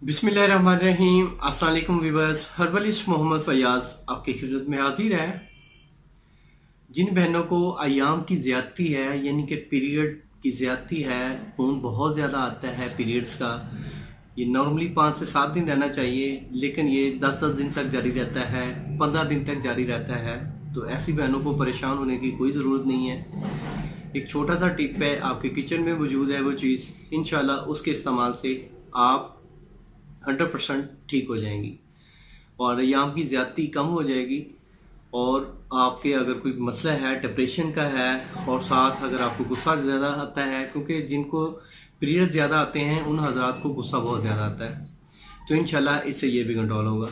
बिस्मिल्लाहिर्रहमानिर्रहीम। अस्सलाम वालेकुम व्यूअर्स, हर्बलिस्ट मोहम्मद फयाज आपकी खिदमत में हाजिर है। जिन बहनों को अयाम की ज़्यादती है, यानी कि पीरियड की ज़्यादती है, खून बहुत ज़्यादा आता है पीरियड्स का, ये नॉर्मली 5 से 7 दिन रहना चाहिए, लेकिन ये 10-10 दिन तक जारी रहता है, 15 दिन तक जारी रहता है। तो ऐसी बहनों को परेशान होने की कोई ज़रूरत नहीं है। एक छोटा सा टिप है, आपके किचन में मौजूद है वो चीज़, इंशाल्लाह उसके इस्तेमाल से आप 100% ठीक हो जाएंगी और अयाम की ज़्यादती कम हो जाएगी। और आपके अगर कोई मसला है डिप्रेशन का है, और साथ अगर आपको गुस्सा ज़्यादा आता है, क्योंकि जिनको पीरियड ज़्यादा आते हैं उन हज़रात को गुस्सा बहुत ज़्यादा आता है, तो इंशाल्लाह इससे ये भी कंट्रोल होगा।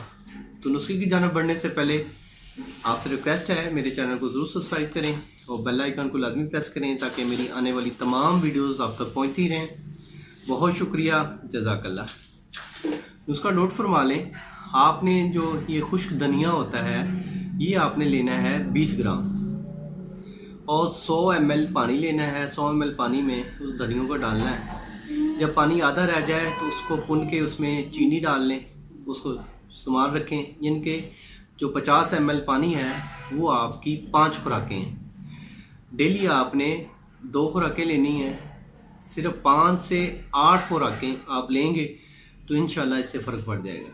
तो नुस्खे की जानब बढ़ने से पहले आपसे रिक्वेस्ट है, मेरे चैनल को ज़रूर सब्सक्राइब करें और बेल आइकन को लाजमी प्रेस करें ताकि मेरी आने वाली तमाम वीडियोज़ आप तक पहुँचती रहें। बहुत शुक्रिया, जज़ाकल्लाह। उसका नोट फरमा लें। आपने जो ये खुश्क धनिया होता है, ये आपने लेना है 20 ग्राम, और 100 ml पानी लेना है। 100 ml पानी में उस धनियों को डालना है। जब पानी आधा रह जाए तो उसको पुन के उसमें चीनी डाल लें, उसको संभाल रखें। यानी कि जो 50 ml पानी है वो आपकी 5 खुराकें हैं। डेली आपने 2 खुराकें लेनी है। सिर्फ 5 से 8 खुराकें आप लेंगे तो इंशाल्लाह इससे फ़र्क पड़ जाएगा।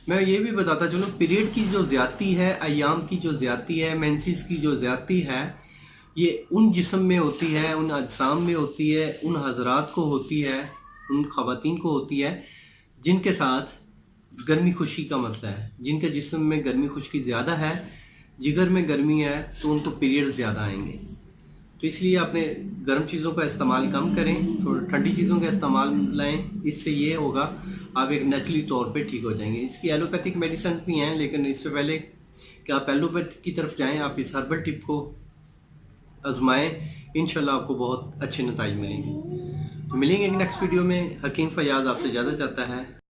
मैं ये भी बताता चलूँ, पीरियड की जो ज़्यादती है, अयाम की जो ज़्यादती है, मेंसेस की जो ज़्यादती है, ये उन जिस्म में होती है, उन अजसाम में होती है, उन हज़रात को होती है, उन ख़वातीन को होती है जिनके साथ गर्मी खुश्की का मसला है, जिनके जिस्म में गर्मी खुश्की ज़्यादा है, जिगर में गर्मी है, तो उनको पीरियड ज़्यादा आएंगे। तो इसलिए अपने गर्म चीज़ों का इस्तेमाल कम करें, थोड़ा ठंडी चीज़ों का इस्तेमाल लाएं। इससे ये होगा आप एक नेचुरली तौर पे ठीक हो जाएंगे। इसकी एलोपैथिक मेडिसिन भी हैं, लेकिन इससे पहले कि आप एलोपैथ की तरफ जाएं, आप इस हर्बल टिप को आजमाएं। इंशाल्लाह आपको बहुत अच्छे नतीजे मिलेंगे। तो मिलेंगे एक नेक्स्ट वीडियो में। हकीम फयाज आपसे इजाज़त चाहता है।